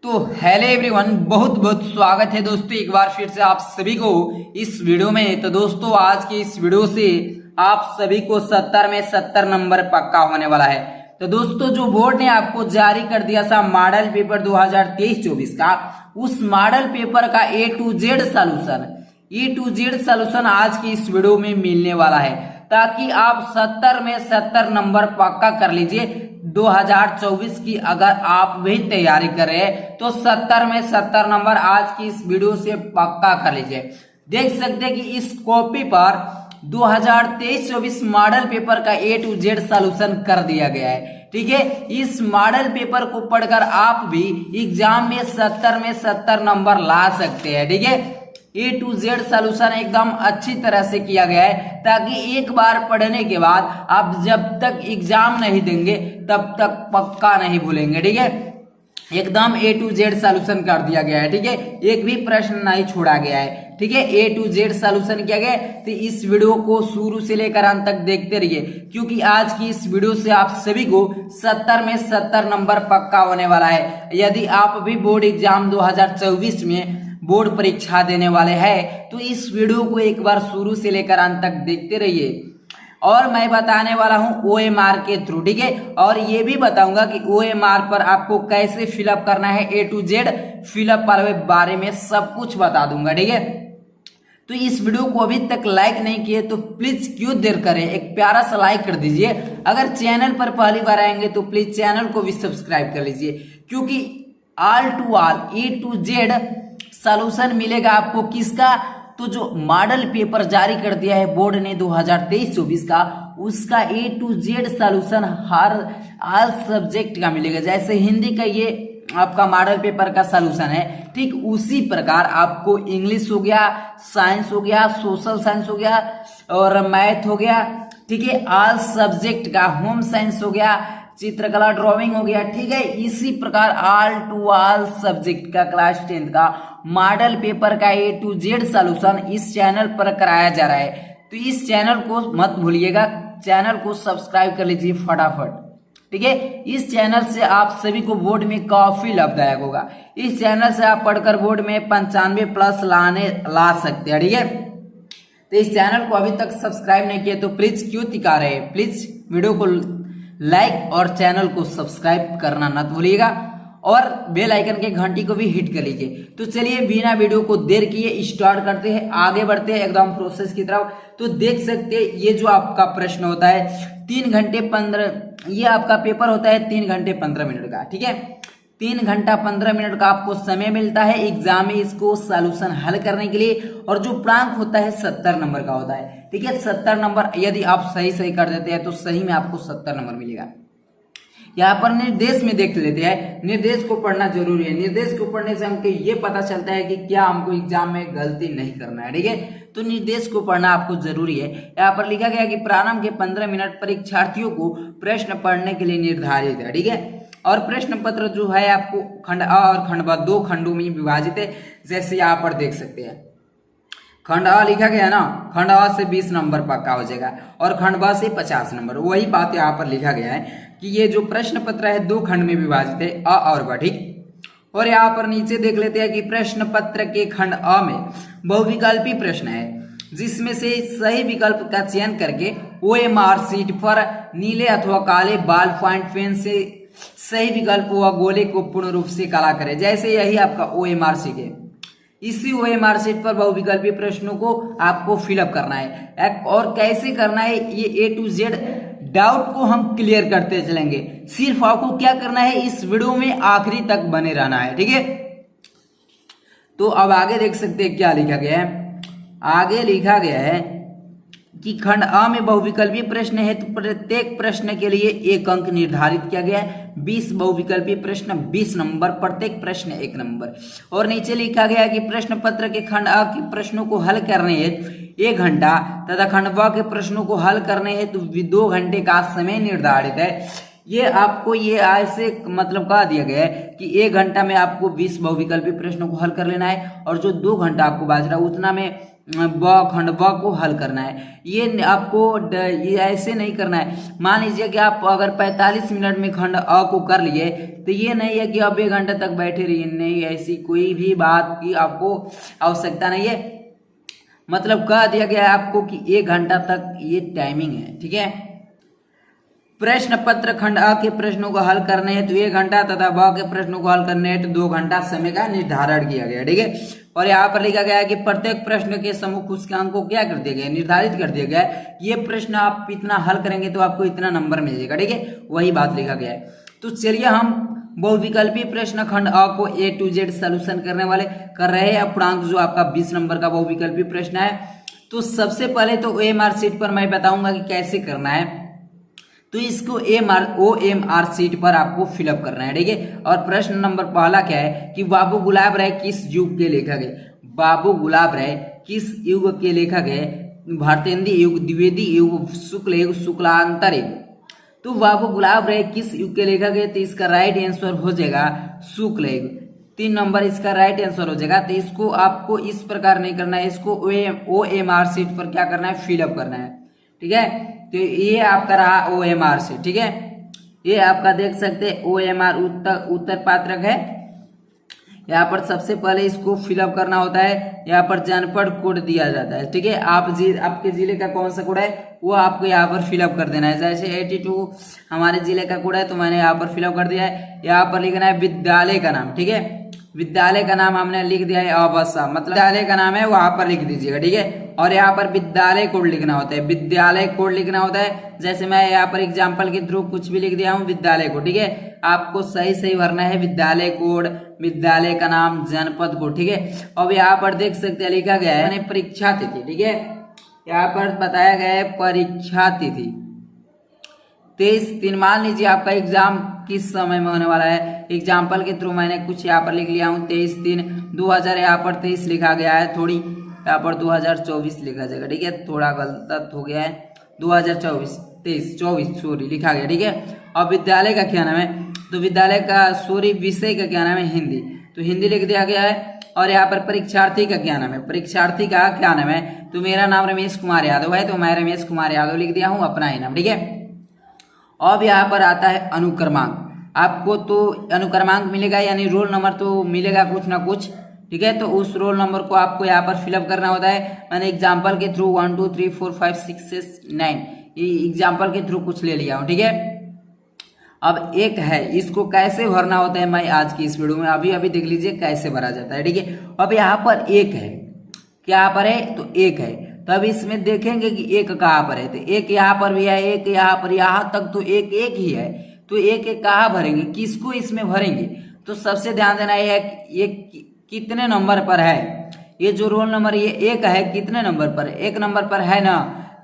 तो hello everyone, बहुत बहुत स्वागत है दोस्तों एक बार फिर से आप सभी को इस वीडियो में। तो दोस्तों आज की इस वीडियो से आप सभी को 70 में 70 नंबर पक्का होने वाला है। तो दोस्तों जो बोर्ड ने आपको जारी कर दिया था मॉडल पेपर 2023-24 का, उस मॉडल पेपर का ए टू जेड सॉल्यूशन आज की इस वीडियो में मिलने वाला है, ताकि आप 70 में 70 नंबर पक्का कर लीजिए। 2024 की अगर आप भी तैयारी कर रहे हैं तो 70 में 70 नंबर आज की इस वीडियो से पक्का कर लीजिए। देख सकते हैं कि इस कॉपी पर 2023-24 मॉडल पेपर का ए टू जेड सॉल्यूशन कर दिया गया है। ठीक है, इस मॉडल पेपर को पढ़कर आप भी एग्जाम में 70 में 70 नंबर ला सकते हैं। ठीक है, ए टू जेड सॉल्यूशन एकदम अच्छी तरह से किया गया है, ताकि एक बार पढ़ने के बाद आप जब तक एग्जाम नहीं देंगे तब तक पक्का नहीं भूलेंगे। ठीक है, एकदम ए टू जेड सॉल्यूशन कर दिया गया है। ठीक है, एक भी प्रश्न नहीं छोड़ा गया है। ठीक है, ए टू जेड सॉल्यूशन किया गया है। तो इस वीडियो को शुरू से लेकर अंत तक देखते रहिए, क्योंकि आज की इस वीडियो से आप सभी को 70 में 70 नंबर पक्का होने वाला है। यदि आप भी बोर्ड एग्जाम 2024 में बोर्ड परीक्षा देने वाले हैं तो इस वीडियो को एक बार शुरू से लेकर अंत तक देखते रहिए। और मैं बताने वाला हूं OMR के थ्रू। ठीक है, और ये भी बताऊंगा कि OMR पर आपको कैसे फिलअप करना है, ए टू जेड फिलअप वाले बारे में सब कुछ बता दूंगा। ठीक है, तो इस वीडियो को अभी तक लाइक नहीं किए तो प्लीज क्यों देर करें, एक प्यारा सा लाइक कर दीजिए। अगर चैनल पर पहली बार आएंगे तो प्लीज चैनल को भी सब्सक्राइब कर लीजिए, क्योंकि all to all A to Z solution मिलेगा आपको। किसका? तो जो मॉडल पेपर जारी कर दिया है बोर्ड ने 2023-24 का, उसका ए टू जेड सॉल्यूशन हर ऑल सब्जेक्ट का मिलेगा। जैसे हिंदी का ये आपका मॉडल पेपर का सॉल्यूशन है, ठीक उसी प्रकार आपको इंग्लिश हो गया, साइंस हो गया, सोशल साइंस हो गया और मैथ हो गया। ठीक है, ऑल सब्जेक्ट का, होम साइंस हो गया, चित्रकला ड्राइंग हो गया। ठीक है, इसी प्रकार ऑल टू ऑल सब्जेक्ट का क्लास 10 का मॉडल पेपर का ए टू जेड सॉल्यूशन इस चैनल पर कराया जा रहा है। तो इस चैनल को मत भूलिएगा, चैनल को सब्सक्राइब कर लीजिए फटाफट। ठीक है, इस चैनल से आप सभी को बोर्ड में काफी लाभदायक होगा। इस चैनल से आप पढ़कर बोर्ड में 95 प्लस ला सकते हैं। ठीक है, तो इस चैनल को अभी तक सब्सक्राइब नहीं किया तो प्लीज क्यों टिका रहे, प्लीज वीडियो को लाइक और चैनल को सब्सक्राइब करना मत भूलिएगा, और बेल आइकन के घंटी को भी हिट कर लीजिए। तो चलिए बिना वीडियो को देर किए स्टार्ट करते हैं, आगे बढ़ते हैं एकदम प्रोसेस की तरफ। तो देख सकते हैं ये जो आपका प्रश्न होता है 3 घंटे 15, ये आपका पेपर होता है 3 घंटे 15 मिनट का। ठीक है, 3 घंटा 15 मिनट का आपको समय मिलता है एग्जाम में इसको सॉल्यूशन हल करने के लिए, और जो प्रांक होता है 70 नंबर का होता है। ठीक है, 70 नंबर यदि आप सही कर देते हैं तो सही में आपको 70 नंबर मिलेगा। यहाँ पर निर्देश में देख लेते हैं, निर्देश को पढ़ना जरूरी है। निर्देश को पढ़ने से हमको ये पता चलता है कि क्या हमको एग्जाम में गलती नहीं करना है। ठीक है, तो निर्देश को पढ़ना आपको जरूरी है। यहाँ पर लिखा गया कि प्रारंभ के 15 मिनट परीक्षार्थियों को प्रश्न पढ़ने के लिए निर्धारित है। ठीक है, और प्रश्न पत्र जो है आपको खंड आ और खंड ब 2 खंडों में विभाजित है। जैसे यहाँ पर देख सकते हैं, खंड आ लिखा गया है ना, खंड आ से 20 नंबर पक्का हो जाएगा और खंड ब से 50 नंबर। वही बात यहाँ पर लिखा गया है कि ये जो प्रश्न पत्र है 2 खंड में विभाजित है, अ और ब। ठीक, और यहाँ पर नीचे देख लेते हैं कि प्रश्न पत्र के खंड अ में बहुविकल्पी प्रश्न है, जिसमें से सही विकल्प का चयन करके OMR शीट पर नीले अथवा काले बॉल पॉइंट पेन से सही विकल्प व गोले को पूर्ण रूप से काला करें। जैसे यही आपका OMR शीट है, इसी OMR शीट पर बहुविकल्पी प्रश्नों को आपको फिलअप करना है। और कैसे करना है, ये ए टू जेड डाउट को हम क्लियर करते चलेंगे। सिर्फ आपको क्या करना है, इस वीडियो में आखिरी तक बने रहना है। ठीक है, तो अब आगे देख सकते हैं क्या लिखा गया है। आगे लिखा गया है कि खंड अ में बहुविकल्पी प्रश्न है, तो प्रत्येक प्रश्न के लिए 1 अंक निर्धारित किया गया है। 20 बहुविकल्पी प्रश्न 20 नंबर, प्रत्येक प्रश्न 1 नंबर। और नीचे लिखा गया है कि प्रश्न पत्र के खंड अ के प्रश्नों को हल करने हेतु 1 घंटा तथा खंड ब के प्रश्नों को हल करने हेतु 2 घंटे का समय निर्धारित है। ये आपको ये ऐसे मतलब कह दिया गया है कि 1 घंटा में आपको 20 बहुविकल्पी प्रश्नों को हल कर लेना है, और जो 2 घंटा आपको बच रहा है उतना में ब खंड ब को हल करना है। ये आपको ये ऐसे नहीं करना है। मान लीजिए कि आप अगर 45 मिनट में खंड अ को कर लिए तो ये नहीं है कि आप 1 घंटे तक बैठे रहिए, नहीं, ऐसी कोई भी बात की आपको आवश्यकता नहीं है। मतलब कह दिया गया है आपको कि 1 घंटा तक ये टाइमिंग है, ठीक है। प्रश्न पत्र खंड अ के प्रश्नों को हल करने हैं तो 1 घंटा तथा ब के प्रश्नों को हल करने हैं तो 2 घंटा समय का निर्धारण किया गया, ठीक है। और यहाँ पर लिखा गया है कि प्रत्येक प्रश्न के सम्मुख उसके अंक को क्या कर दिया गया, निर्धारित कर दिया गया है। ये प्रश्न आप इतना हल करेंगे तो आपको इतना नंबर मिल जाएगा, ठीक है, वही बात लिखा गया है। तो चलिए हम बहुविकल्पी प्रश्न खंड अ को A to Z सोल्यूशन करने वाले कर रहे हैं। अपूर्णांक जो आपका 20 नंबर का बहुविकल्पी प्रश्न है। तो सबसे पहले तो OMR शीट पर मैं बताऊंगा कि कैसे करना है। तो इसको OMR शीट पर आपको फिलअप करना है, ठीक है। और प्रश्न नंबर पहला क्या है कि बाबू गुलाब राय किस युग के लेखक है। बाबू गुलाब राय किस युग के लेखक है। भारतेंदु युग, द्विवेदी युग, शुक्ल युग, शुक्लांतर युग। तो बाबू गुलाब राय किस युग के लेखक है, तो इसका राइट आंसर हो जाएगा शुक्ल युग। 3 नंबर इसका राइट आंसर हो जाएगा। तो इसको आपको इस प्रकार नहीं करना है, इसको OMR शीट पर क्या करना है, फिलअप करना है, ठीक है। तो ये आपका रहा OMR शीट, ठीक है। ये आपका देख सकते हैं OMR उत्तर पात्रक है। यहाँ पर सबसे पहले इसको फिलअप करना होता है। यहाँ पर जनपद कोड दिया जाता है, ठीक है। आपके जिले का कौन सा कोड है वो आपको यहाँ पर फिलअप कर देना है। जैसे 82 हमारे जिले का कोड है तो मैंने यहाँ पर फिलअप कर दिया है। यहाँ पर लिखना है विद्यालय का नाम, ठीक है। विद्यालय का नाम हमने लिख दिया है अवश्य, मतलब विद्यालय का नाम है वहां पर लिख दीजिएगा, ठीक है। और यहाँ पर विद्यालय कोड लिखना होता है, विद्यालय कोड लिखना होता है। जैसे मैं यहाँ पर एग्जाम्पल के थ्रू कुछ भी लिख दिया हूँ विद्यालय कोड, ठीक है। आपको सही सही भरना है विद्यालय कोड, विद्यालय का नाम, जनपद कोड, ठीक है। अब यहाँ पर देख सकते हैं लिखा गया है परीक्षा तिथि, ठीक है। यहाँ पर बताया गया है परीक्षा तिथि 23/3। मान लीजिए आपका एग्जाम किस समय में होने वाला है। एग्जाम्पल के थ्रू मैंने कुछ यहाँ पर लिख लिया हूँ 23/3/2000। यहाँ पर 23 लिखा गया है, थोड़ी यहाँ पर 2024 लिखा जाएगा, ठीक है। थोड़ा गलत हो गया है, 2024 23 सॉरी लिखा गया, ठीक है। अब विद्यालय का क्या नाम है, तो विद्यालय का विषय का क्या नाम है, हिंदी, तो हिंदी लिख दिया गया है। और यहाँ पर परीक्षार्थी का क्या नाम है, परीक्षार्थी का क्या नाम है, तो मेरा नाम रमेश कुमार यादव है तो मैं रमेश कुमार यादव लिख दिया हूँ, अपना ही नाम, ठीक है। अब यहाँ पर आता है अनुक्रमांक। आपको तो अनुक्रमांक मिलेगा यानी रोल नंबर तो मिलेगा कुछ ना कुछ, ठीक है। तो उस रोल नंबर को आपको यहाँ पर फिलअप करना होता है। मैंने एग्जाम्पल के थ्रू 1 2 3 4 5 6 7 9 एग्जाम्पल के थ्रू कुछ ले लिया हूँ, ठीक है। अब एक है, इसको कैसे भरना होता है मैं आज की इस वीडियो में अभी देख लीजिए कैसे भरा जाता है, ठीक है। अब यहाँ पर एक है, क्या पर है, तो एक है। तो अब इसमें देखेंगे कि एक कहाँ पर है, तो एक यहाँ पर भी है, एक यहाँ पर, यहाँ तक तो एक ही है। तो एक कहाँ भरेंगे, किसको इसमें भरेंगे, तो सबसे ध्यान देना है ये कितने नंबर पर है। ये जो रोल नंबर ये एक है कितने नंबर पर, 1 नंबर पर है ना,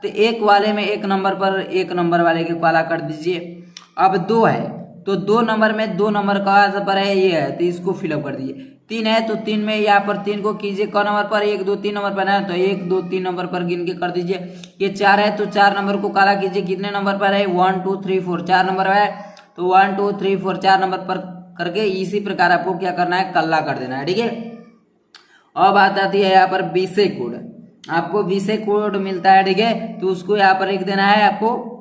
तो एक वाले में 1 नंबर पर 1 नंबर वाले के काला कर दीजिए। अब 2 है तो 2 नंबर में 2 नंबर कहाँ पर है, ये है तो इसको फिलअप कर दीजिए। 3 है तो 3 में यहाँ पर 3 को कीजिए क नंबर पर, 1 2 3 नंबर पर है तो 1 2 3 नंबर पर गिन के कर दीजिए। ये 4 है तो 4 नंबर को काला कीजिए, कितने नंबर पर है, 1 2 3 4 4 नंबर है तो 1 2 3 4 4 नंबर पर करके इसी प्रकार आपको क्या करना है, कल्ला कर देना है, ठीक है। अब बात आती है यहाँ पर विषय कोड। आपको विषय कोड मिलता है, ठीक है, तो उसको यहाँ पर लिख देना है आपको।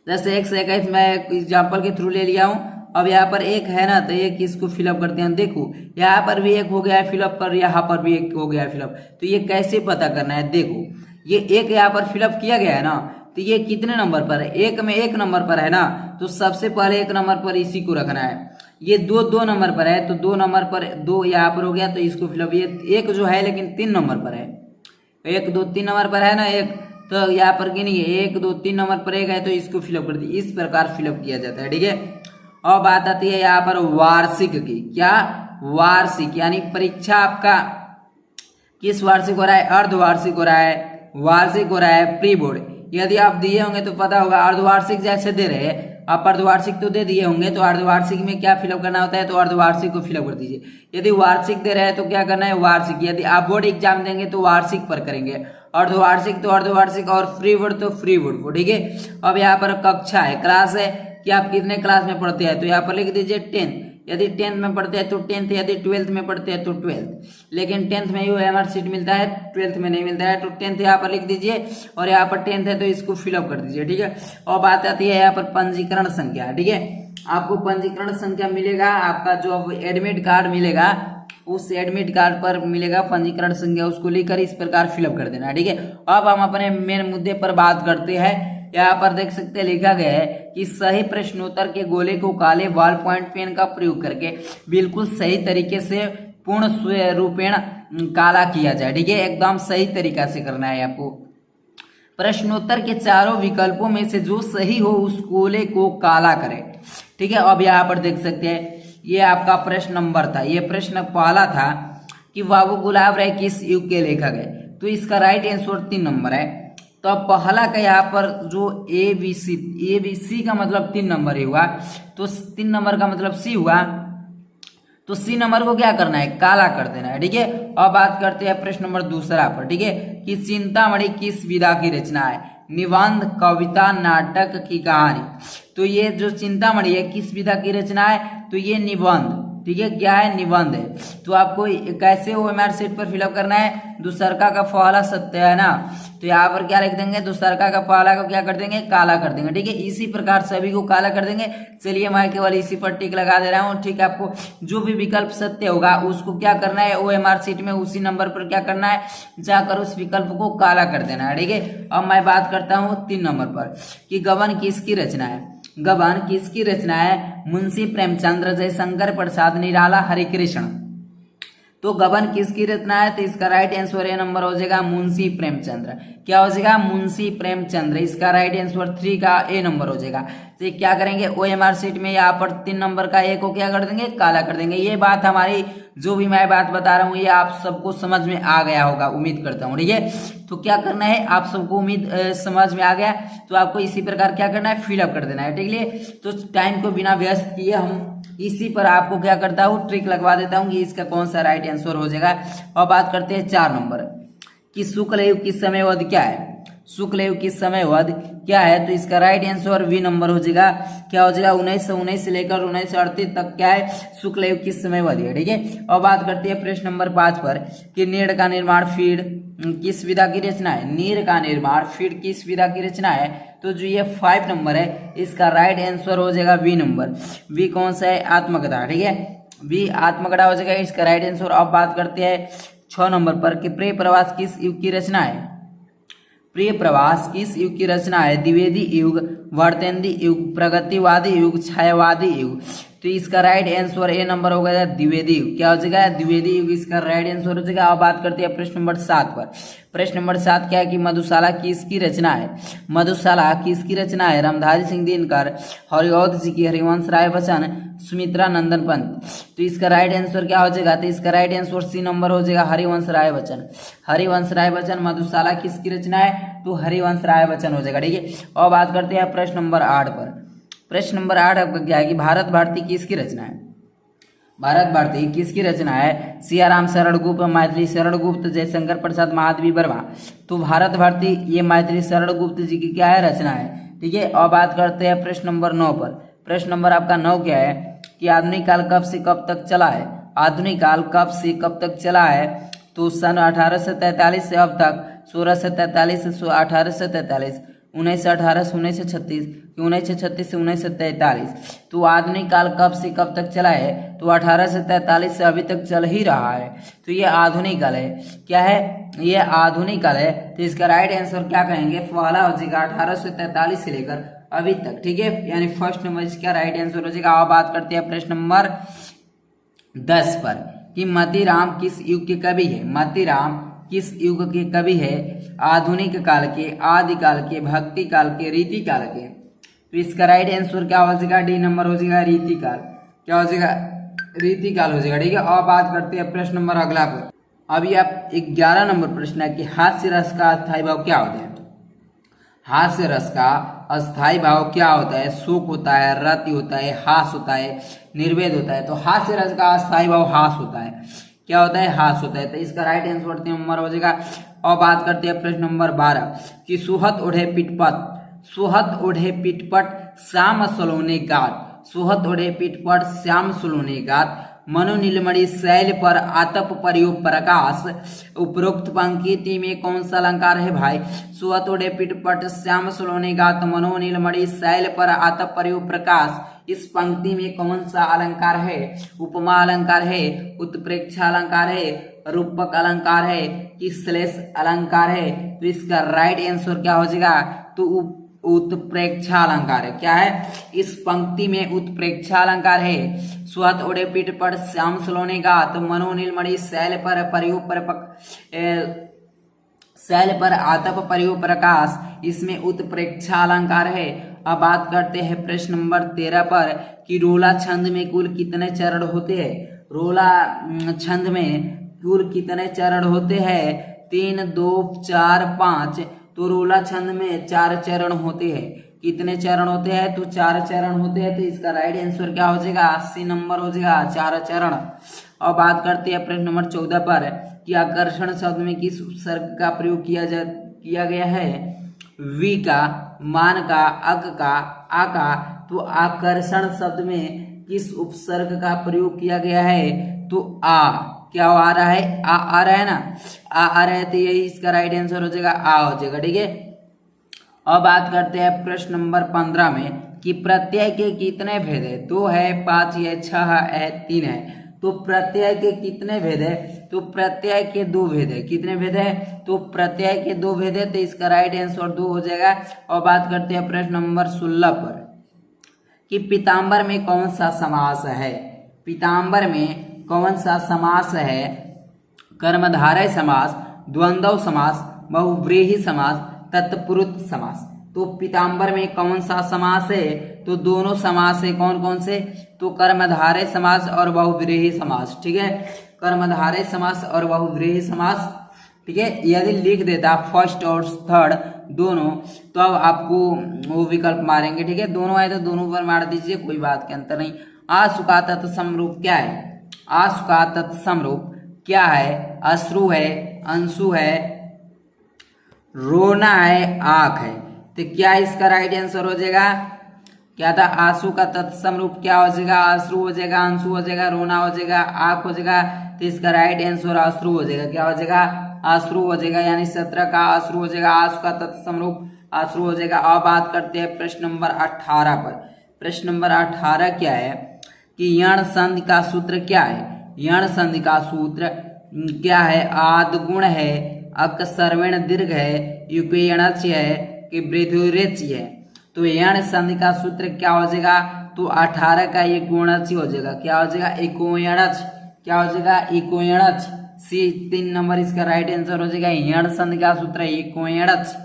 जैसे 121 मैं एग्जाम्पल के थ्रू ले लिया हूँ। अब यहाँ पर 1 है ना तो 1 इसको फिलअप करते हैं। देखो यहाँ पर भी 1 हो गया है फिलअप पर, यहाँ पर भी 1 हो गया है फिलअप। तो ये कैसे पता करना है, देखो ये 1 यहाँ पर फिलअप किया गया है ना, तो ये कितने नंबर पर है, 1 में 1 नंबर पर है ना, तो सबसे पहले 1 नंबर पर इसी को रखना है। ये 2 नंबर पर है तो 2 नंबर पर 2 यहाँ पर हो गया तो इसको फिलअप। ये 1 जो है लेकिन 3 नंबर पर है, 1 2 3 नंबर पर है ना 1, तो यहाँ पर गिनिए 1 2 3 नंबर पर 1 है तो इसको फिलअप कर दिए। इस प्रकार फिलअप किया जाता है, ठीक है। और बात आती है यहाँ पर वार्षिक की। क्या, वार्षिक यानी परीक्षा आपका किस वार्षिक हो रहा है, अर्धवार्षिक हो रहा है, वार्षिक हो रहा है, प्री बोर्ड। यदि आप दिए होंगे तो पता होगा, अर्धवार्षिक जैसे दे रहे हैं आप, अर्धवार्षिक तो दे दिए होंगे तो अर्धवार्षिक में क्या फिलअप करना होता है, तो अर्धवार्षिक को फिलअप कर दीजिए। यदि वार्षिक दे रहे हैं तो क्या करना है, वार्षिक। यदि आप बोर्ड एग्जाम देंगे तो वार्षिक पर करेंगे, अर्धवार्षिक तो अर्धवार्षिक और फ्री बोर्ड तो फ्री बोर्ड को, ठीक है। अब यहाँ पर कक्षा है, क्लास है कि आप कितने क्लास में पढ़ते हैं, तो यहाँ पर लिख दीजिए 10। यदि 10th में पढ़ते हैं तो 10th, यदि 12th में पढ़ते हैं तो 12th। लेकिन 10th में OMR शीट मिलता है, 12th में नहीं मिलता है। तो 10th यहाँ पर लिख दीजिए और यहाँ पर 10th है तो इसको फिलअप कर दीजिए, ठीक है। और बात आती है यहाँ पर पंजीकरण संख्या, ठीक है। आपको पंजीकरण संख्या मिलेगा, आपका जो एडमिट कार्ड मिलेगा उस एडमिट कार्ड पर मिलेगा पंजीकरण संख्या, उसको लेकर इस प्रकार फिलअप कर देना, ठीक है। अब हम अपने मेन मुद्दे पर बात करते हैं। यहाँ पर देख सकते हैं लिखा गया है कि सही प्रश्नोत्तर के गोले को काले बॉल पॉइंट पेन का प्रयोग करके बिल्कुल सही तरीके से पूर्ण रूपेण काला किया जाए, ठीक है। एकदम सही तरीका से करना है आपको। प्रश्नोत्तर के चारों विकल्पों में से जो सही हो उस गोले को काला करें, ठीक है। अब यहाँ पर देख सकते हैं ये आपका प्रश्न नंबर था, ये प्रश्न पहला था कि बाबू गुलाब राय किस युग के लेखक है, तो इसका राइट आंसर 3 नंबर है। तो अब पहला का यहाँ पर जो ABC का मतलब 3 नंबर ही हुआ, तो 3 नंबर का मतलब C हुआ, तो C नंबर को क्या करना है, काला कर देना है, ठीक है। अब बात करते हैं प्रश्न नंबर दूसरा पर, ठीक है, कि चिंतामणि किस विधा की रचना है, निबंध, कविता, नाटक की कहानी। तो ये जो चिंतामणि है किस विधा की रचना है, तो ये निबंध, ठीक है, क्या है, निबंध है। तो आपको कैसे OMR शीट पर फिलअप करना है, दूसरका का पहला सत्य है ना, तो यहाँ पर क्या लिख देंगे, दूसरका का पहला को क्या कर देंगे, काला कर देंगे, ठीक है। इसी प्रकार सभी को काला कर देंगे। चलिए मैं केवल इसी पर टिक लगा दे रहा हूँ, ठीक है। आपको जो भी विकल्प सत्य होगा उसको क्या करना है, OMR शीट में उसी नंबर पर क्या करना है, जाकर उस विकल्प को काला कर देना है, ठीक है। अब मैं बात करता हूँ 3 नंबर पर कि गबन किसकी रचना है। गबन किसकी रचना है, मुंशी प्रेमचंद्र, जयशंकर प्रसाद, निराला, हरिकृष्ण। तो गबन किसकी रचना है, तो इसका राइट आंसर ए नंबर हो जाएगा मुंशी प्रेमचंद्र। क्या हो जाएगा, मुंशी प्रेमचंद्र। इसका राइट आंसर 3 का ए नंबर हो जाएगा। तो ये क्या करेंगे, OMR शीट में यहाँ पर 3 नंबर का ए को क्या कर देंगे, काला कर देंगे। ये बात हमारी जो भी मैं बात बता रहा हूँ ये आप सबको समझ में आ गया होगा, उम्मीद करता हूँ, ठीक है। तो क्या करना है, आप सबको उम्मीद समझ में आ गया, तो आपको इसी प्रकार क्या करना है, फिलअप कर देना है, ठीक है। तो टाइम को बिना व्यस्त किए हम इसी पर आपको क्या करता हूँ, ट्रिक लगवा देता हूँ कि इसका कौन सा राइट आंसर हो जाएगा। और बात करते हैं 4 नंबर कि शुक्ल युग की समयावधि क्या है। शुक्ल युग की समयावधि क्या है, तो इसका राइट आंसर V नंबर हो जाएगा। क्या हो जाएगा, 1919 से लेकर 1938 तक क्या है, शुक्ल युग की समयावधि है, ठीक है। और बात करते हैं प्रश्न नंबर 5 पर कि नीड़ का निर्माण फीड किस विधा की रचना है। नीर का निर्माण फीड किस विधा की रचना है, तो जो ये 5 नंबर है इसका राइट आंसर हो जाएगा V नंबर। V कौन सा है, आत्मकथा, ठीक है। V आत्मकथा हो जाएगा इसका राइट आंसर। अब बात करते हैं 6 नंबर पर कि प्रिय प्रवास किस युग की रचना है। प्रिय प्रवास किस युग की रचना है, द्विवेदी युग, वर्तेंदी युग, प्रगतिवादी युग, छायावादी युग। तो इसका राइट आंसर ए नंबर हो गया द्विवेदी युग। क्या हो जाएगा, द्विवेदी युग इसका राइट आंसर हो जाएगा। अब बात करते हैं प्रश्न नंबर 7 पर। प्रश्न नंबर 7 क्या है कि मधुशाला किसकी रचना है। मधुशाला किसकी रचना है, रामधारी सिंह दिनकर, हरिऔध जी की, हरिवंश राय बच्चन, सुमित्रा नंदन पंत। तो इसका राइट आंसर क्या हो जाएगा, तो इसका राइट आंसर C नंबर हो जाएगा, हरिवंश राय बच्चन। हरिवंश राय बच्चन। मधुशाला किसकी रचना है, तो हरिवंश राय बच्चन हो जाएगा, ठीक है। और बात करते हैं प्रश्न नंबर 8 पर। प्रश्न नंबर 8 आपका क्या है कि भारत भारती किसकी रचना है। भारत भारती किसकी रचना है, सियाराम शरण गुप्त, मैथिली शरण गुप्त, जयशंकर प्रसाद, महादेवी वर्मा। तो भारत भारती ये मैथिली शरण गुप्त जी की क्या है, रचना है, ठीक है। और बात करते हैं प्रश्न नंबर 9 पर। प्रश्न नंबर आपका 9 क्या है कि आधुनिक काल कब से कब तक चला है। आधुनिक काल कब से कब तक चला है, तो सन 1843 से अब तक, 1643 से 1843, 1918 से 1936, 1936 से 1943। तो आधुनिक काल कब से कब तक चला है, तो 1843 से अभी तक चल ही रहा है। तो ये आधुनिक काल है, क्या है, ये आधुनिक काल है। तो इसका राइट आंसर क्या कहेंगे, पहला हो जाएगा 1843 से लेकर अभी तक, ठीक है, यानी फर्स्ट नंबर इसका राइट आंसर हो जाएगा। अब बात करते हैं प्रश्न नंबर 10 पर कि मतीराम किस युग के कवि है। मतीराम किस युग के कवि है, आधुनिक काल के, आदिकाल के, भक्ति काल के, रीति काल के। तो इसका राइट आंसर क्या हो जाएगा, D नंबर हो जाएगा, रीति काल। क्या हो जाएगा, रीति काल हो जाएगा, ठीक है। और बात करते हैं प्रश्न नंबर अगला पर। अभी आप 11 नंबर प्रश्न है कि हास्य रस का अस्थायी भाव क्या होता है। हास्य रस का अस्थायी भाव क्या होता है, शोक होता है, रति होता है, हास होता है, निर्वेद होता है। तो हास्य रस का अस्थायी भाव हास होता है, क्या होता है, हास होता है। तो इसका राइट आंसर 3 नंबर हो जाएगा। और बात करते हैं प्रश्न नंबर 12 कि सुहत ओढ़े पिटपट, सुहत ओढ़े पिटपट, श्याम सलोने गात, सुहत ओढ़े पीठ पर श्याम सुलोने गात, मनु नीलमणि शैल पर आतप परियो प्रकाश। उपरोक्त पंक्ति में कौन सा अलंकार है भाई? सुहत ओढ़े पीठ पर श्याम सुलोने गात, मनु नीलमणि शैल पर आतप परियो प्रकाश। इस पंक्ति में कौन सा अलंकार है? उपमा अलंकार है, उत्प्रेक्षा अलंकार है, रूपक अलंकार है कि श्लेष अलंकार है? तो इसका राइट आंसर क्या हो जाएगा? तो उत्प्रेक्षा अलंकार है। क्या है? इस पंक्ति में उत्प्रेक्षा अलंकार है। सुहत ओढ़े पीठ पर श्याम सुलोने गात, मनु नीलमणि शैल पर परियो शैल पर आतप परियो प्रकाश, इसमें उत्प्रेक्षा अलंकार है। अब बात करते हैं प्रश्न नंबर 13 पर कि रोला छंद में कुल कितने चरण होते हैं? रोला छंद में कुल कितने चरण होते हैं? 3, 2, 4, 5। तो रोला छंद में 4 चरण होते हैं। कितने चरण होते हैं? तो 4 चरण होते हैं। तो इसका राइट आंसर क्या हो जाएगा? 80 नंबर हो जाएगा, 4 चरण। और बात करते हैं प्रश्न नंबर 14 पर कि आकर्षण शब्द में किस उपसर्ग का प्रयोग किया गया है? वी का, मान का, अक का, आ का। तो आकर्षण शब्द में किस उपसर्ग का प्रयोग किया गया है? तो आ। क्या आ रहा है? आ रहा है ना? आ रहा है, तो यही इसका राइट आंसर हो जाएगा, आ हो जाएगा। ठीक है। अब बात करते हैं प्रश्न नंबर 15 में कि प्रत्यय के कितने भेद है? 2 है, 5 है, 6 है, 3 है। तो प्रत्यय के कितने भेद है? तो प्रत्यय के 2 भेद है। कितने भेद है? तो प्रत्यय के 2 भेद है। तो इसका राइट आंसर 2 हो जाएगा। और बात करते हैं प्रश्न नंबर 16 पर कि पीताम्बर में कौन सा समास है? पीताम्बर में कौन सा समास है? कर्मधारय समास, द्वंद्व समास, बहुव्रीहि समास, तत्पुरुष समास। तो पीताम्बर में कौन सा समास है? तो दोनों समास है। कौन कौन से? तो कर्मधारय समास और बहुव्रीहि समास। ठीक है, कर्मधारय समास और बहुव्रीहि समास। ठीक है, यदि लिख देता फर्स्ट और थर्ड दोनों, तो अब आपको वो विकल्प मारेंगे। ठीक है, दोनों आए तो दोनों पर मार दीजिए, कोई बात के अंतर नहीं। आशु का तत्समरूप क्या है? आशु का तत्समरूप क्या है? अश्रु है, अंशु है, रोना है, आंख है। तो क्या इसका राइट आंसर हो जाएगा? क्या था? आंसू का तत्समरूप क्या हो जाएगा? अश्रु हो जाएगा, अंशु हो जाएगा, रोना हो जाएगा, आंख हो जाएगा। तो इसका राइट आंसर अश्रु हो जाएगा। क्या हो जाएगा? अश्रु हो जाएगा, यानी 17 का अश्रु हो जाएगा। आंसू का तत्समरूप अश्रु हो जाएगा। अब बात करते हैं प्रश्न नंबर 18 पर। प्रश्न नंबर 18 क्या है कि यण संधि का सूत्र क्या है? यण संधि का सूत्र क्या है? आदगुण है, अकसर्वण दीर्घ है, युगयणच है कि वृद्धिरेच है। तो यण संधि का सूत्र क्या हो जाएगा? तो 18 का ये गुणच हो जाएगा। क्या हो जाएगा? इकोयणच। क्या हो जाएगा? इकोयणच। सी 3 नंबर इसका राइट आंसर हो जाएगा। यण संधि का सूत्र इकोयणच।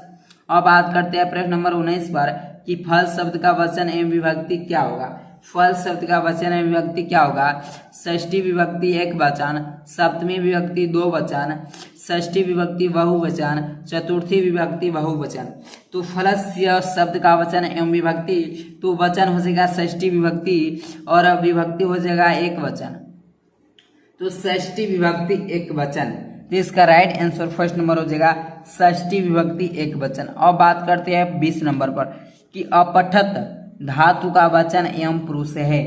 अब बात करते हैं प्रश्न नंबर 19 पर कि फल शब्द का वचन एवं विभक्ति क्या होगा? फल शब्द का वचन एवं विभक्ति क्या होगा? षष्ठी विभक्ति एक वचन, सप्तमी विभक्ति 2 वचन, षष्ठी विभक्ति बहुवचन, चतुर्थी विभक्ति बहुवचन। तो फलस्य शब्द का वचन एवं विभक्ति, तो वचन हो जाएगा षष्ठी विभक्ति और विभक्ति हो जाएगा एक वचन। तो षष्ठी विभक्ति एक वचन। तो इसका राइट आंसर फर्स्ट नंबर हो जाएगा षष्ठी विभक्ति एक वचन। अब बात करते हैं 20 नंबर पर कि अपठत धातु का वचन एवं पुरुष है।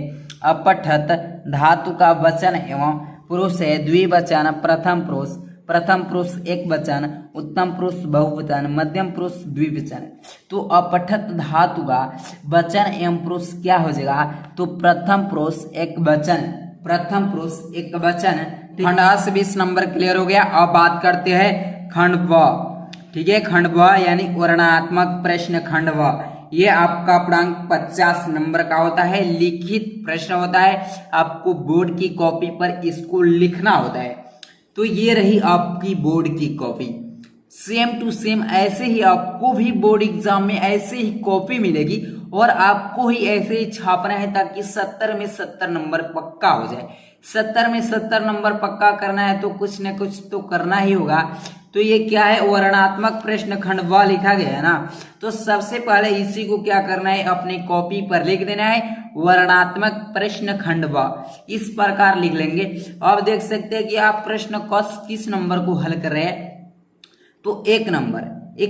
अपठत धातु का वचन एवं पुरुष है। द्विवचन प्रथम पुरुष एक वचन, उत्तम पुरुष बहुवचन, मध्यम पुरुष द्विवचन। तो अपठत धातु का वचन एवं पुरुष क्या हो जाएगा? तो प्रथम पुरुष एक वचन, प्रथम पुरुष एक वचन। खंड आ से 20 नंबर क्लियर हो गया। अब बात करते हैं खंड व। ठीक है, खंड व यानी वर्णनात्मक प्रश्न खंड व। ये आपका पूर्णांक 50 नंबर का होता है। लिखित प्रश्न होता है, आपको बोर्ड की कॉपी पर इसको लिखना होता है। तो ये रही आपकी बोर्ड की कॉपी, सेम टू सेम ऐसे ही आपको भी बोर्ड एग्जाम में ऐसे ही कॉपी मिलेगी और आपको ही ऐसे ही छापना है ताकि 70 में 70 नंबर पक्का हो जाए। 70 में 70 नंबर पक्का करना है तो कुछ न कुछ तो करना ही होगा। तो ये क्या है? वर्णनात्मक प्रश्न खंड व लिखा गया है ना। तो सबसे पहले इसी को क्या करना है? अपनी कॉपी पर लिख देना है वर्णनात्मक प्रश्न खंड व। इस प्रकार लिख लेंगे। अब देख सकते हैं कि आप प्रश्न किस नंबर को हल कर रहे हैं। तो एक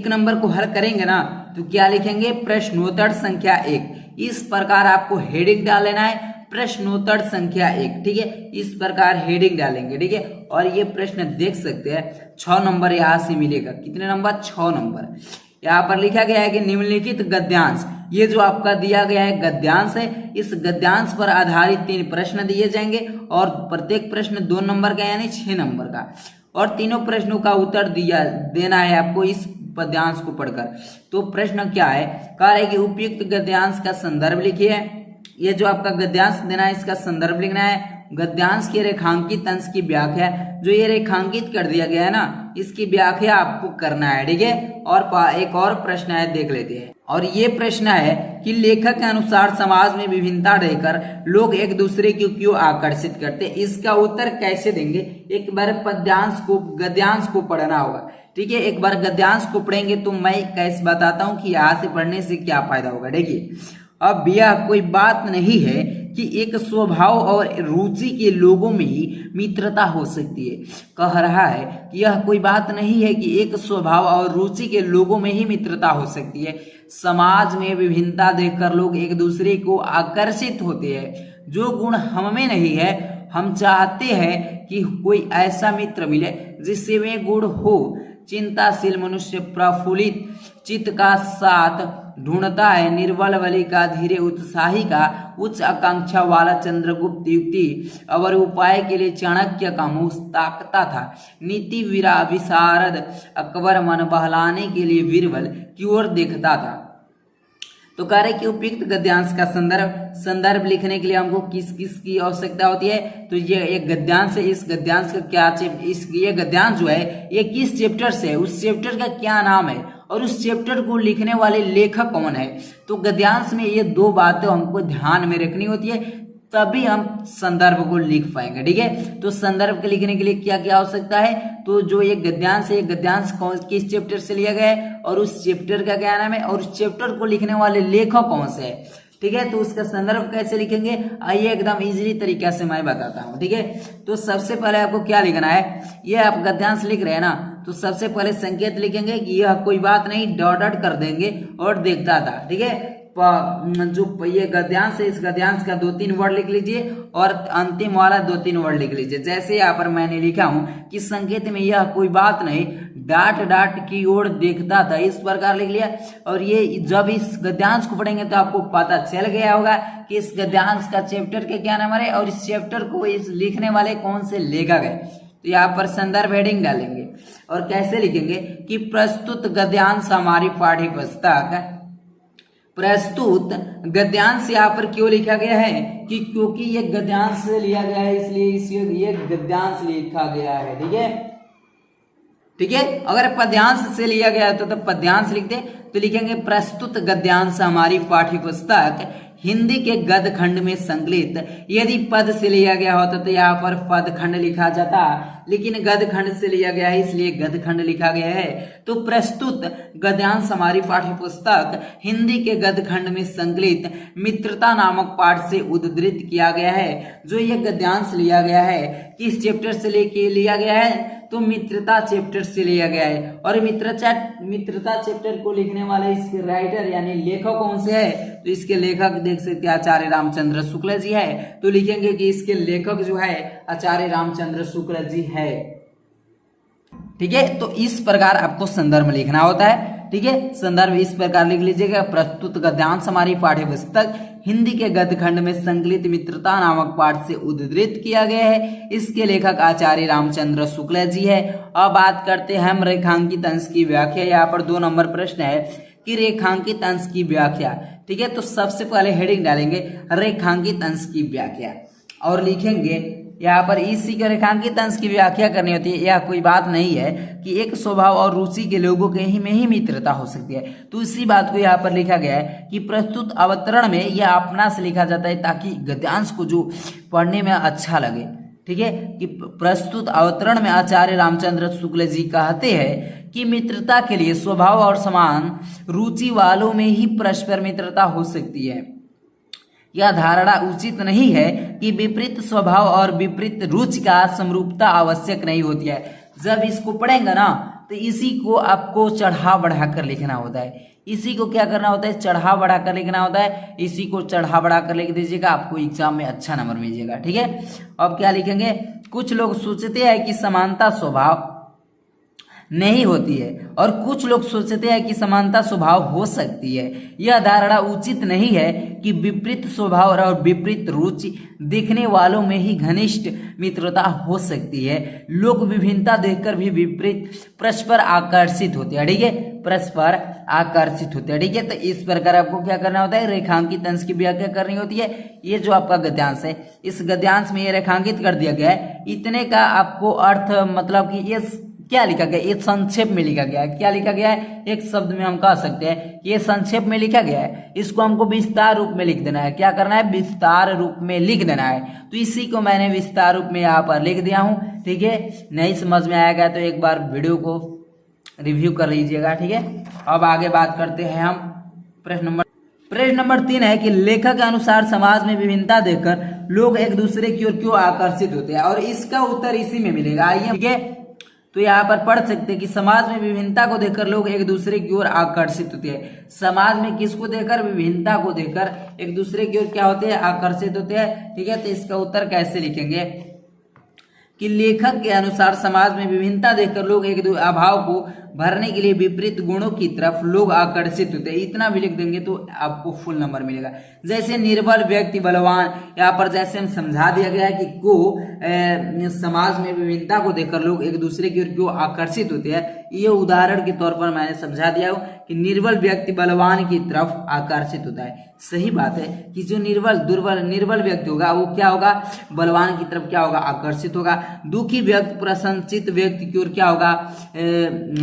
नंबर को हल करेंगे ना, तो क्या लिखेंगे? प्रश्नोत्तर संख्या 1। इस प्रकार आपको हेडिंग डाल लेना है, प्रश्नोत्तर संख्या 1। ठीक है, इस प्रकार हेडिंग डालेंगे। ठीक है, और ये प्रश्न देख सकते हैं 6 नंबर यहाँ से मिलेगा। कितने नंबर? 6 नंबर। यहाँ पर लिखा गया है कि निम्नलिखित गद्यांश, ये जो आपका दिया गया है गद्यांश है, इस गद्यांश पर आधारित 3 प्रश्न दिए जाएंगे और प्रत्येक प्रश्न 2 नंबर का यानी 6 नंबर का, और तीनों प्रश्नों का उत्तर देना है आपको इस पद्यांश को पढ़कर। तो प्रश्न क्या है? कह रहे कि उपयुक्त गद्यांश का संदर्भ लिखिए। ये जो आपका गद्यांश देना है इसका संदर्भ लिखना है। गद्यांश के रेखांकित अंश की व्याख्या, जो ये रेखांकित कर दिया गया है ना, इसकी व्याख्या आपको करना है। ठीक है, और एक और प्रश्न है, देख लेते हैं। और ये प्रश्न है कि लेखक के अनुसार समाज में विभिन्नता रहकर लोग एक दूसरे को क्यों आकर्षित करते, इसका उत्तर कैसे देंगे? एक बार पद्यांश को गद्यांश को पढ़ना होगा। ठीक है, एक बार गद्यांश को पढ़ेंगे तो मैं कैसे बताता हूँ कि यहाँ से पढ़ने से क्या फायदा होगा। देखिए, अब यह कोई बात नहीं है कि एक स्वभाव और रुचि के लोगों में ही मित्रता हो सकती है। कह रहा है कि यह कोई बात नहीं है कि एक स्वभाव और रुचि के लोगों में ही मित्रता हो सकती है। समाज में विभिन्नता देखकर लोग एक दूसरे को आकर्षित होते हैं। जो गुण हम में नहीं है, हम चाहते हैं कि कोई ऐसा मित्र मिले जिससे वे गुण हो। चिंताशील मनुष्य प्रफुल्लित चित्त का साथ ढूंढता है, निर्बल बलि का धीरे उत्साही का, उच्च आकांक्षा वाला चंद्रगुप्त युक्ति और उपाय के लिए चाणक्य का मुंह ताकता था। नीति विशारद अकबर मन बहलाने के लिए बीरबल की ओर देखता था। तो कह रहे कि उपयुक्त गद्यांश का संदर्भ लिखने के लिए हमको किस किस की आवश्यकता होती है? तो ये एक गद्यांश है, इस गद्यांश का क्या ये गद्यांश जो है ये किस चैप्टर से है, उस चैप्टर का क्या नाम है, और उस चैप्टर को लिखने वाले लेखक कौन है। तो गद्यांश में ये 2 बातें हमको ध्यान में रखनी होती है, तभी हम संदर्भ को लिख पाएंगे। ठीक है, तो संदर्भ के लिखने के लिए क्या क्या आवश्यकता है? तो जो ये गद्यांश है, गद्यांश किस चैप्टर से लिया गया है और उस चैप्टर का क्या नाम है, और उस चैप्टर को लिखने वाले लेखक कौन से है। ठीक है, तो उसका संदर्भ कैसे लिखेंगे, आइए एकदम इजीली तरीके से मैं बताता हूँ। ठीक है, तो सबसे पहले आपको क्या लिखना है, ये आप गद्यांश लिख रहे हैं ना, तो सबसे पहले संकेत लिखेंगे कि यह कोई बात नहीं, डॉट डॉट कर देंगे और देखता था। ठीक है, जो ये गद्यांश है, इस गद्यांश का 2-3 वर्ड लिख लीजिए और अंतिम वाला 2-3 वर्ड लिख लीजिए। जैसे यहाँ पर मैंने लिखा हूं कि संकेत में यह कोई बात नहीं, डाट डाट की ओर देखता था, इस प्रकार लिख लिया। और ये जब इस गद्यांश को पढ़ेंगे तो आपको पता चल गया होगा कि इस गद्यांश का चैप्टर के क्या नंबर है और इस चैप्टर को इस लिखने वाले कौन से लेखक है। तो यहाँ पर संदर्भ हेडिंग डालेंगे और कैसे लिखेंगे कि प्रस्तुत गद्यांश हमारी पाठ्य पुस्तक, प्रस्तुत गद्यांश यहाँ पर क्यों लिखा गया है कि क्योंकि ये गद्यांश से लिया गया है, इसलिए ये गद्यांश लिखा गया है। ठीक है, ठीक है, अगर पद्यांश से लिया गया तो पद्यांश लिख दे, तो लिखेंगे प्रस्तुत गद्यांश हमारी पाठ्य पुस्तक हिंदी के गद खंड में संकलित। यदि पद से लिया गया होता तो यहाँ पर पद खंड लिखा जाता, लेकिन गद खंड से लिया गया है इसलिए गद खंड लिखा गया है। तो प्रस्तुत गद्यांश हमारी पाठ्य पुस्तक हिंदी के गद खंड में संकलित मित्रता नामक पाठ से उद्धृत किया गया है। जो ये गद्यांश लिया गया है किस चैप्टर से लिया गया है, तो मित्रता चैप्टर से लिया गया है। और मित्रता चैप्टर को लिखने वाले इसके राइटर यानी लेखक कौन से है, तो इसके लेखक देख सकते हैं आचार्य रामचंद्र शुक्ल जी है। तो लिखेंगे कि इसके लेखक जो है आचार्य रामचंद्र शुक्ल जी है। ठीक है, तो इस प्रकार आपको संदर्भ लिखना होता है। ठीक है, संदर्भ इस प्रकार लिख लीजिएगा, प्रस्तुत गद्यांश हमारी पाठ्य पुस्तक हिंदी के गद खंड में संकलित मित्रता नामक पाठ से उद्धृत किया गया है। इसके लेखक आचार्य रामचंद्र शुक्ल जी है। अब बात करते हैं हम रेखांकित अंश की व्याख्या। यहाँ पर 2 नंबर प्रश्न है कि रेखांकित अंश की व्याख्या। ठीक है, तो सबसे पहले हेडिंग डालेंगे रेखांकित अंश की व्याख्या और लिखेंगे यहाँ पर इसी के रेखांकित अंश की व्याख्या करनी होती है। यह कोई बात नहीं है कि एक स्वभाव और रुचि के लोगों के ही में ही मित्रता हो सकती है। तो इसी बात को यहाँ पर लिखा गया है कि प्रस्तुत अवतरण में यह अपना से लिखा जाता है ताकि गद्यांश को जो पढ़ने में अच्छा लगे। ठीक है, कि प्रस्तुत अवतरण में आचार्य रामचंद्र शुक्ल जी कहते हैं कि मित्रता के लिए स्वभाव और समान रुचि वालों में ही परस्पर मित्रता हो सकती है। यह धारणा उचित नहीं है कि विपरीत स्वभाव और विपरीत रुचि का समरूपता आवश्यक नहीं होती है। जब इसको पढ़ेंगे ना तो इसी को आपको चढ़ा बढ़ा कर लिखना होता है। इसी को क्या करना होता है, चढ़ा बढ़ा कर लिखना होता है। इसी को चढ़ा बढ़ा कर लिख दीजिएगा, आपको एग्जाम में अच्छा नंबर मिलेगा। ठीक है, अब क्या लिखेंगे, कुछ लोग सोचते हैं कि समानता स्वभाव नहीं होती है और कुछ लोग सोचते हैं कि समानता स्वभाव हो सकती है। यह धारणा उचित नहीं है कि विपरीत स्वभाव और विपरीत रुचि दिखने वालों में ही घनिष्ठ मित्रता हो सकती है। लोग विभिन्नता देखकर भी विपरीत परस्पर आकर्षित होते हैं। ठीक है, परस्पर आकर्षित होते हैं। ठीक है, तो इस प्रकार आपको क्या करना होता है, रेखांकित अंश की व्याख्या करनी होती है। ये जो आपका गद्यांश है, इस गद्यांश में ये रेखांकित कर दिया गया है। इतने का आपको अर्थ मतलब कि ये क्या लिखा गया, ये संक्षेप में लिखा गया है। क्या लिखा गया है, एक शब्द में हम कह सकते हैं ये संक्षेप में लिखा गया है। इसको हमको विस्तार रूप में लिख देना है। क्या करना है, विस्तार रूप में लिख देना है। तो इसी को मैंने विस्तार रूप में यहाँ पर लिख दिया हूँ। ठीक है, नहीं समझ में आएगा तो एक बार वीडियो को रिव्यू कर लीजिएगा। ठीक है, अब आगे बात करते हैं हम प्रश्न नंबर 3 है कि लेखक के अनुसार समाज में विभिन्नता देखकर लोग एक दूसरे की ओर क्यों आकर्षित होते हैं, और इसका उत्तर इसी में मिलेगा। आइए, ठीक है, तो यहाँ पर पढ़ सकते हैं कि समाज में विभिन्नता को देखकर लोग एक दूसरे की ओर आकर्षित होते हैं। समाज में किसको देखकर, विभिन्नता को देखकर एक दूसरे की ओर क्या होते हैं, आकर्षित होते हैं। ठीक है, तो इसका उत्तर कैसे लिखेंगे कि लेखक के अनुसार समाज में विभिन्नता देखकर लोग एक अभाव को भरने के लिए विपरीत गुणों की तरफ लोग आकर्षित होते हैं। इतना भी लिख देंगे तो आपको फुल नंबर मिलेगा। जैसे निर्बल व्यक्ति बलवान, यहाँ पर जैसे हम समझा दिया गया है कि समाज में विभिन्नता को देखकर लोग एक दूसरे की ओर क्यों आकर्षित होते हैं, ये उदाहरण के तौर पर मैंने समझा दिया हूँ कि निर्बल व्यक्ति बलवान की तरफ आकर्षित होता है। सही बात है कि जो निर्बल व्यक्ति होगा वो क्या होगा, बलवान की तरफ क्या होगा, आकर्षित होगा। दुखी व्यक्ति प्रसन्नचित्त व्यक्ति की ओर क्या होगा,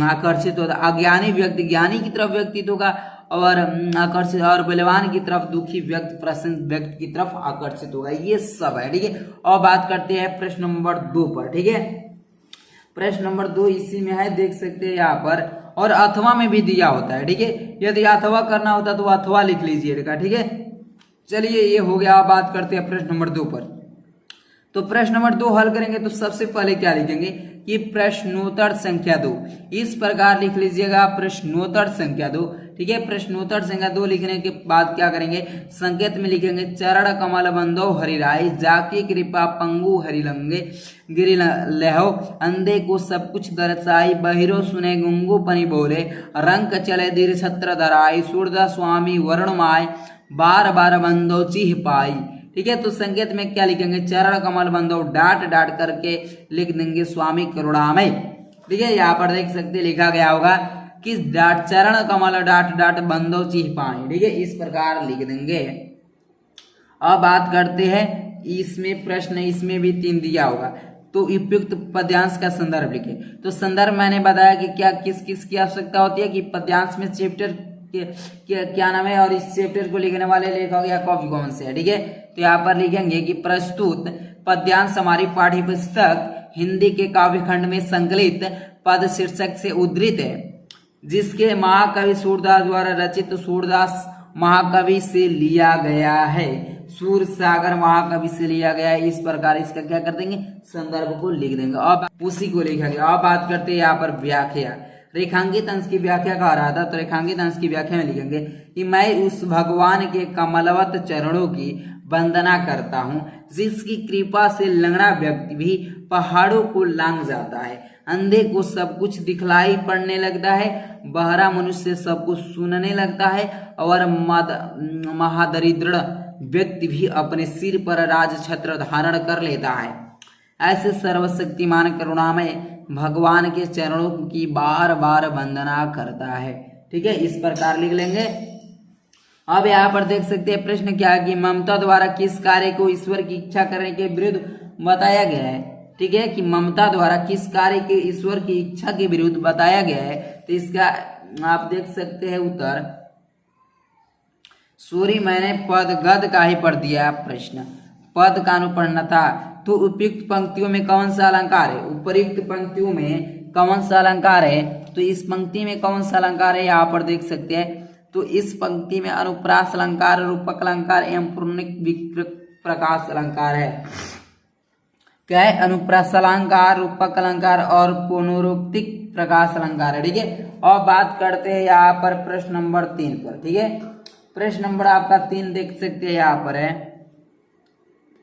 आकर्षित होगा। अज्ञानी व्यक्ति ज्ञानी की तरफ व्यक्तित्व होगा और आकर्षित, और बलवान की तरफ दुखी व्यक्ति प्रसन्न व्यक्ति की तरफ आकर्षित होगा। ये सब है। ठीक है, और बात करते हैं प्रश्न नंबर 2 पर। ठीक है, प्रश्न नंबर 2 इसी में है, देख सकते हैं यहाँ पर, और अथवा में भी दिया होता है। ठीक है, यदि अथवा करना होता तो अथवा लिख लीजिएगा। ठीक है, चलिए ये हो गया। अब बात करते हैं प्रश्न नंबर 2 पर। तो प्रश्न नंबर 2 हल करेंगे तो सबसे पहले क्या लिखेंगे कि प्रश्नोत्तर संख्या 2। इस प्रकार लिख लीजिएगा, प्रश्नोत्तर संख्या 2। ठीक है, प्रश्नोत्तर संख्या 2 लिखने के बाद क्या करेंगे, संकेत में लिखेंगे चरण कमल बंदो हरिराई, जाकी कृपा पंगु हरिलंगे गिरि लहो, अंधे को सब कुछ दर्शाई, बहिरो सुने गुंगु पनी बोले, रंक चले धीर छत्र धराई, सूरदा स्वामी वरुणमाय, बार बार बंदो चीह पाई। ठीक है, तो संकेत में क्या लिखेंगे, चरण कमल बंदो डाट डाट करके लिख देंगे स्वामी करुणामय। ठीक है, यहाँ पर देख सकते लिखा गया होगा कि डाट चरण कमल डाट डाट बंदो चीह पाई। ठीक है, इस प्रकार लिख देंगे। अब बात करते हैं इसमें प्रश्न, इसमें भी 3 दिया होगा, तो उपयुक्त पद्यांश का संदर्भ लिखे। तो संदर्भ मैंने बताया कि क्या किस किस की आवश्यकता होती है कि पद्यांश में चैप्टर क्या नाम है और इस चैप्टर को लिखने वाले लेखक या कॉपी कौन से है। ठीक है, तो यहाँ पर लिखेंगे कि प्रस्तुत पद्यांश हमारी पाठ्य पुस्तक हिंदी के काव्यखंड में संकलित पद शीर्षक से उद्धृत है, जिसके महाकवि सूरदास द्वारा रचित सूरदास महाकवि से लिया गया है, सूर सागर महाकवि से लिया गया है। इस प्रकार इसका क्या कर देंगे, संदर्भ को लिख देंगे। अब उसी को लिखा गया। अब बात करते हैं यहाँ पर व्याख्या, रेखांकित अंश की व्याख्या कह रहा था, तो रेखांकित अंश की व्याख्या में लिखेंगे कि मैं उस भगवान के कमलवत चरणों की वंदना करता हूँ जिसकी कृपा से लंगड़ा व्यक्ति भी पहाड़ों को लांघ जाता है, अंधे को सब कुछ दिखलाई पड़ने लगता है, बहरा मनुष्य सब कुछ सुनने लगता है, और महादरिद्र व्यक्ति भी अपने सिर पर राज छत्र धारण कर लेता है। ऐसे सर्वशक्तिमान करुणामय भगवान के चरणों की बार बार वंदना करता है। ठीक है, इस प्रकार लिख लेंगे। अब यहाँ पर देख सकते हैं प्रश्न क्या है कि ममता द्वारा किस कार्य को ईश्वर की इच्छा करने के विरुद्ध बताया गया है। ठीक है, कि ममता द्वारा किस कार्य के ईश्वर की इच्छा के विरुद्ध बताया गया है, तो इसका आप देख सकते हैं उत्तर। सॉरी, मैंने पद गद का ही पढ़ दिया प्रश्न, पद का अनुपढ़ना था। तो उपयुक्त पंक्तियों में कौन सा अलंकार है, उपयुक्त पंक्तियों में कौन सा अलंकार है, तो इस पंक्ति में कौन सा अलंकार है यहाँ पर देख सकते हैं। तो इस पंक्ति में अनुप्रास अलंकार, रूपक अलंकार एवं पूर्णिक विकृत प्रकाश अलंकार है। क्या है, अनुप्रास अलंकार, रूपक अलंकार और पुनरुक्तिक प्रकाश अलंकार है। ठीक है, और बात करते हैं यहाँ पर प्रश्न नंबर 3 पर। ठीक है, प्रश्न नंबर आपका 3 देख सकते हैं यहाँ पर है।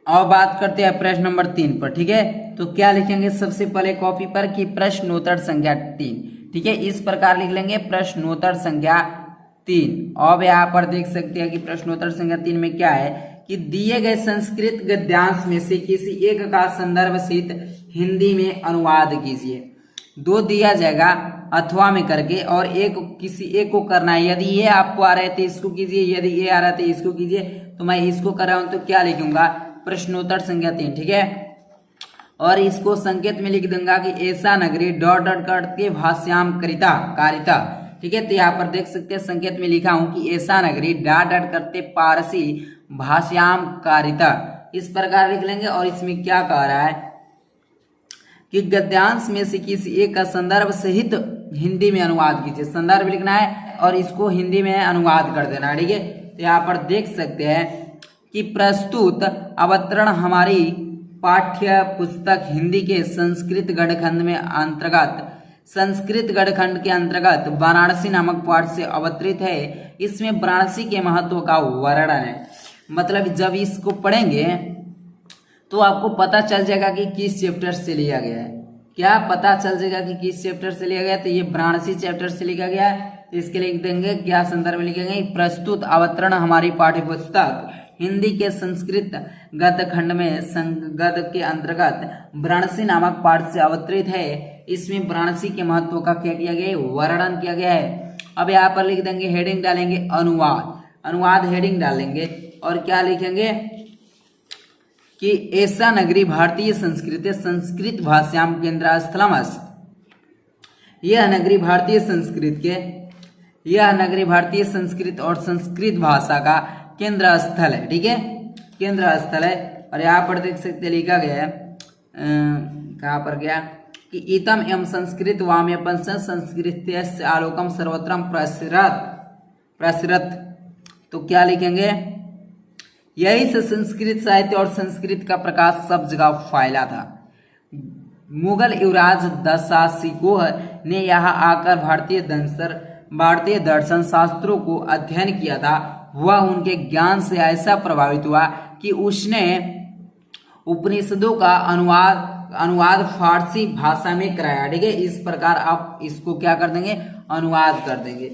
और बात करते हैं प्रश्न नंबर 3 पर। ठीक है, तो क्या लिखेंगे सबसे पहले कॉपी पर कि प्रश्नोत्तर संख्या 3। ठीक है, इस प्रकार लिख लेंगे प्रश्नोत्तर संख्या 3। अब यहाँ पर देख सकते हैं कि प्रश्नोत्तर संख्या 3 में क्या है कि दिए गए संस्कृत गद्यांश में से किसी एक का संदर्भ सहित हिंदी में अनुवाद कीजिए। 2 दिया जाएगा अथवा में करके, और एक किसी एक को करना है। यदि ये आपको आ रहा है तो इसको कीजिए, यदि ये आ रहा है तो इसको कीजिए। तो मैं इसको कर रहा हूं तो क्या लिखूंगा, प्रश्नोत्तर संख्या 3। ठीक है, और इसको संकेत में लिख दूंगा कि ऐसा नगरी डॉट डॉट करके भाष्याम कारिता। ठीक है, तो यहाँ पर देख सकते हैं संकेत में लिखा हूं कि ऐसा नगरी डॉट डॉट करते पारसी भाष्याम कारिता, इस प्रकार लिख लेंगे। और इसमें क्या कह रहा है कि गद्यांश में से किसी एक का संदर्भ सहित हिंदी में अनुवाद कीजिए। संदर्भ लिखना है और इसको हिंदी में अनुवाद कर देना है। ठीक है, तो यहाँ पर देख सकते हैं कि प्रस्तुत अवतरण हमारी पाठ्य पुस्तक हिंदी के संस्कृत गणखंड के अंतर्गत वाराणसी नामक पाठ से अवतरित है। इसमें वाराणसी के महत्व का वर्णन है। मतलब जब इसको पढ़ेंगे तो आपको पता चल जाएगा कि किस चैप्टर से लिया गया है। क्या पता चल जाएगा कि किस चैप्टर से लिया गया है, तो ये वाराणसी चैप्टर से लिखा गया है। तो इसके लिख देंगे क्या संदर्भ लिखेंगे, प्रस्तुत अवतरण हमारी पाठ्य पुस्तक हिंदी के संस्कृत गद्य खंड में गद्य के अंतर्गत वाराणसी नामक पाठ से अवतरित है। इसमें वाराणसी के महत्व का क्या किया गया है, वर्णन किया गया है। अब यहाँ पर लिख देंगे, हेडिंग डालेंगे अनुवाद हेडिंग डालेंगे, और क्या लिखेंगे कि ऐसा नगरी भारतीय संस्कृत भाष्याम केंद्र स्थलमस्त। यह नगरी भारतीय संस्कृत और संस्कृत भाषा का केंद्र स्थल है। ठीक है, केंद्र स्थल है। और यहाँ पर देख सकते लिखा गया है, कहाँ पर गया कि इतम एवं संस्कृत वाम्य पंच संस्कृत आलोकम सर्वत्रम प्रसरत। तो क्या लिखेंगे, यही से संस्कृत साहित्य और संस्कृत का प्रकाश सब जगह फैला था। मुगल युवराज दशासिकोह ने यहाँ आकर भारतीय दर्शन शास्त्रों को अध्ययन किया था। वह उनके ज्ञान से ऐसा प्रभावित हुआ कि उसने उपनिषदों का अनुवाद फारसी भाषा में कराया। ठीक है, इस प्रकार आप इसको क्या कर देंगे, अनुवाद कर देंगे।